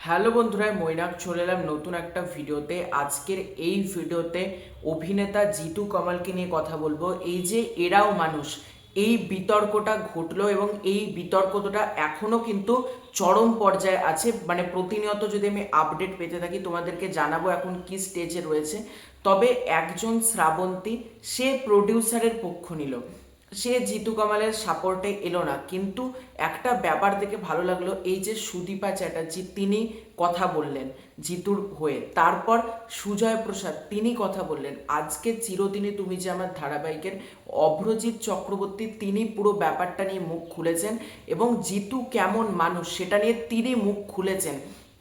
Hello বন্ধুরা, মৈনাক চলে এলাম নতুন একটা ভিডিওতে। আজকের এই ভিডিওতে অভিনেতা জিতু কমলকে নিয়ে কথা বলবো। এই যে এরাও মানুষ, এই বিতর্কটা ঘটলো এবং এই বিতর্কটা এখনো কিন্তু চরম পর্যায়ে আছে। মানে প্রতিনিয়ত যদি আমি আপডেট পেতে থাকি তোমাদেরকে জানাবো এখন কি স্টেজে রয়েছে। তবে একজন শ্রাবন্তী সে প্রডিউসারের পক্ষ নিল, সে জিতু কামালের সাপোর্টে এলো না। কিন্তু একটা ব্যাপার দেখে ভালো লাগলো, এই যে সুদীপা চ্যাটার্জি তিনি কথা বললেন জিতুর হয়ে, তারপর সুজয় প্রসাদ তিনি কথা বললেন। আজকে চিরদিনই তুমি যে আমার ধারাবাহিকের অভ্রজিৎ চক্রবর্তী তিনি পুরো ব্যাপারটা নিয়ে মুখ খুলেছেন এবং জিতু কেমন মানুষ সেটা নিয়ে তিনি মুখ খুলেছেন।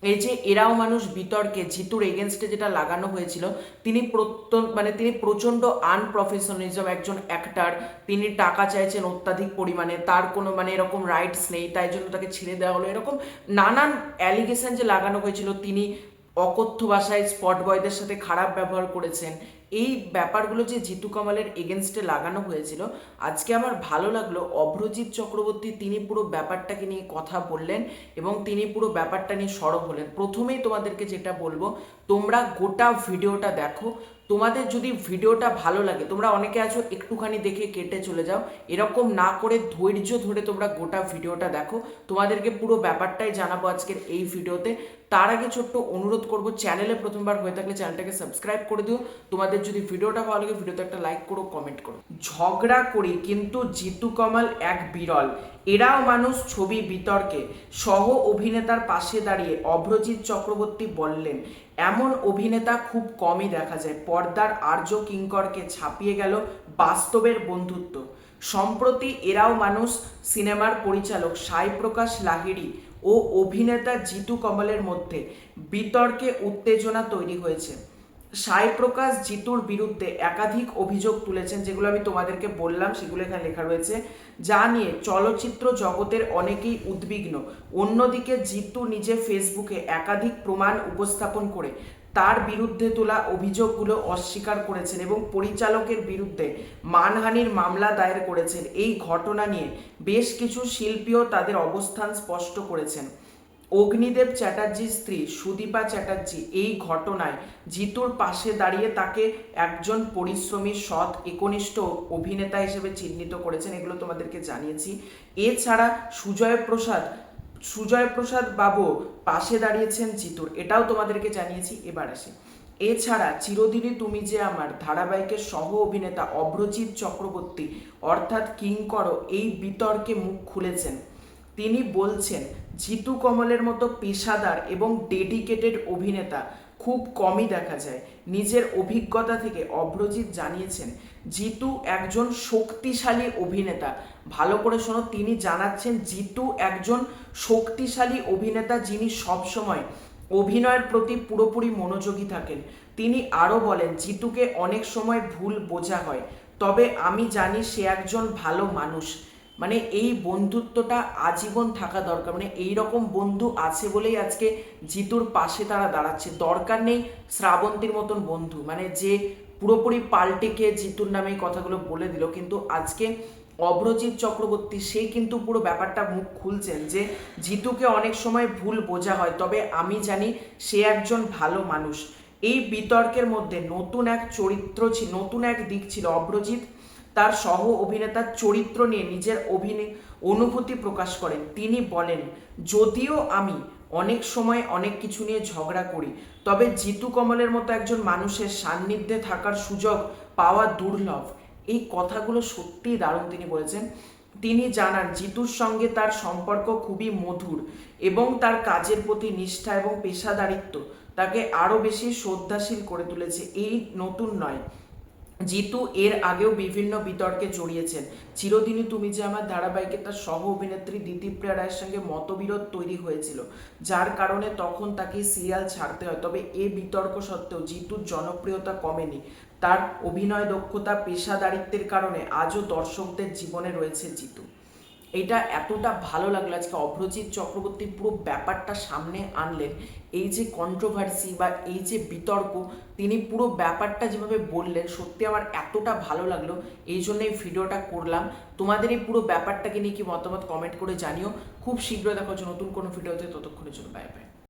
এই যে এরাও মানুষ বিতর্কে জিতুর এগেনস্টে যেটা লাগানো হয়েছিল, তিনি প্রচণ্ড আনপ্রফেশনালিজম একজন অ্যাক্টার, তিনি টাকা চাইছেন অত্যাধিক পরিমাণে, তার কোনো এরকম রাইটস নেই, তাই জন্য তাকে ছেড়ে দেওয়া হলো, এরকম নানান অ্যালিগেশন যে লাগানো হয়েছিল। তিনি অকথ্য ভাষায় স্পট বয়দের সাথে খারাপ ব্যবহার করেছেন, এই ব্যাপারগুলো যে জিতু কামালের এগেনস্টে লাগানো হয়েছিল। আজকে আমার ভালো লাগলো অভ্রজিৎ চক্রবর্তী তিনি পুরো ব্যাপারটাকে নিয়ে কথা বললেন এবং তিনি পুরো ব্যাপারটা নিয়ে সরব হলেন। প্রথমেই তোমাদেরকে যেটা বলবো, তোমরা গোটা ভিডিওটা দেখো। তোমাদের যদি ভিডিওটা ভালো লাগে, তোমরা অনেকে আছো একটুখানি দেখে কেটে চলে যাও, এরকম না করে ধৈর্য ধরে তোমরা গোটা ভিডিওটা দেখো। তোমাদেরকে পুরো ব্যাপারটাই জানাবো আজকের এই ভিডিওতে। তার আগে ছোট্ট অনুরোধ করব, চ্যানেলে প্রথমবার হয়ে থাকলে চ্যানেলটাকে সাবস্ক্রাইব করে দিও। তোমাদের যদি ভিডিওটা ভালো লাগে ভিডিওতে একটা লাইক করো, কমেন্ট করো। ঝগড়া করি কিন্তু জিতু কমল এক বিরল, এরাও মানুষ ছবি বিতর্কে সহ অভিনেতার পাশে দাঁড়িয়ে অভ্রজিৎ চক্রবর্তী বললেন, এমন অভিনেতা খুব কমই দেখা যায়। পর্দার আর্য কিঙ্করকে ছাপিয়ে গেল বাস্তবের বন্ধুত্ব। সম্প্রতি এরাও মানুষ সিনেমার পরিচালক সাই প্রকাশ লাহিড়ী ও অভিনেতা জিতু কমলের মধ্যে বিতর্কে উত্তেজনা তৈরি হয়েছে। সাই প্রকাশ জিতুর বিরুদ্ধে একাধিক অভিযোগ তুলেছেন, যেগুলো আমি তোমাদেরকে বললাম সেগুলো এখানে লেখা রয়েছে, যা নিয়ে চলচ্চিত্র জগতের অনেকেই উদ্বিগ্ন। অন্যদিকে জিতু নিজে ফেসবুকে একাধিক প্রমাণ উপস্থাপন করে তার বিরুদ্ধে তোলা অভিযোগগুলো অস্বীকার করেছেন এবং পরিচালকের বিরুদ্ধে মানহানির মামলা দায়ের করেছেন। এই ঘটনা নিয়ে বেশ কিছু শিল্পীও তাদের অবস্থান স্পষ্ট করেছেন। অগ্নিদেব চ্যাটার্জির স্ত্রী সুদীপা চ্যাটার্জি এই ঘটনায় জিতুর পাশে দাঁড়িয়ে তাকে একজন পরিশ্রমী সৎ একনিষ্ঠ অভিনেতা হিসেবে চিহ্নিত করেছেন, এগুলো তোমাদেরকে জানিয়েছি। এছাড়া সুজয় প্রসাদ বাবু পাশে দাঁড়িয়েছেন জিতুর, এটাও তোমাদেরকে জানিয়েছি। এবার আসি, এছাড়া চিরদিনই তুমি যে আমার ধারাবাহিকের সহ অভিনেতা অভ্রজিৎ চক্রবর্তী অর্থাৎ কিঙ্কর এই বিতর্কে মুখ খুলেছেন। তিনি বলছেন, জিতু কমলের মতো পেশাদার এবং ডেডিকেটেড অভিনেতা খুব কমই দেখা যায়। নিজের অভিজ্ঞতা থেকে অভ্রজিৎ জানিয়েছেন, জিতু একজন শক্তিশালী অভিনেতা। ভালো করে শোনো, তিনি জানাচ্ছেন জিতু একজন শক্তিশালী অভিনেতা যিনি সবসময় অভিনয়ের প্রতি পুরোপুরি মনোযোগী থাকেন। তিনি আরও বলেন, জিতুকে অনেক সময় ভুল বোঝা হয়, তবে আমি জানি সে একজন ভালো মানুষ। এই বন্ধুত্বটা আজীবন থাকা দরকার। এই রকম বন্ধু আছে বলেই আজকে জিতুর পাশে তারা দাঁড়াচ্ছে। দরকার নেই শ্রাবন্তীর মতন বন্ধু, যে পুরোপুরি পাল্টে খেয়ে জিতুর নামে এই কথাগুলো বলে দিল। কিন্তু আজকে অভ্রজিৎ চক্রবর্তী সেই কিন্তু পুরো ব্যাপারটা মুখ খুলছেন যে জিতুকে অনেক সময় ভুল বোঝা হয়, তবে আমি জানি সে একজন ভালো মানুষ। এই বিতর্কের মধ্যে নতুন এক দিক ছিল। অভ্রজিৎ তার সহ অভিনেতার চরিত্র নিয়ে নিজের অনুভূতি প্রকাশ করেন। তিনি বলেন, যদিও আমি অনেক সময় অনেক কিছু নিয়ে ঝগড়া করি, তবে জিতু কমলের মতো একজন মানুষের সান্নিধ্যে থাকার সুযোগ পাওয়া দুর্লভ। এই কথাগুলো সত্যিই দারুণ তিনি বলেছেন। তিনি জানান, জিতুর সঙ্গে তার সম্পর্ক খুবই মধুর এবং তার কাজের প্রতি নিষ্ঠা এবং পেশাদারিত্ব তাকে আরও বেশি শ্রদ্ধাশীল করে তুলেছে। এই নতুন নয়, জিতু এর আগেও বিভিন্ন বিতর্কে জড়িয়েছেন। চিরদিনই তুমি যে আমার ধারাবাহিকে তার সহ অভিনেত্রী দিতিপ্রিয়া রায়ের সঙ্গে মতবিরোধ তৈরি হয়েছিল, যার কারণে তখন তাকে সিরিয়াল ছাড়তে হয়। তবে এই বিতর্ক সত্ত্বেও জিতুর জনপ্রিয়তা কমেনি। তার অভিনয় দক্ষতা, পেশাদারিত্বের কারণে আজও দর্শকদের জীবনে রয়েছে জিতু। এটা এতটা ভালো লাগলো আজকে অভ্রজিৎ চক্রবর্তী পুরো ব্যাপারটা সামনে আনলেন। এই যে কন্ট্রোভার্সি বা এই যে বিতর্ক, তিনি পুরো ব্যাপারটা যেভাবে বললেন, সত্যি আমার এতটা ভালো লাগলো। এই জন্য এই ভিডিওটা করলাম। তোমাদের এই পুরো ব্যাপারটাকে নিয়ে কি মতামত কমেন্ট করে জানিও। খুব শীঘ্রই দেখা হচ্ছে নতুন কোনো ভিডিওতে, ততক্ষণের জন্য বাই বাই।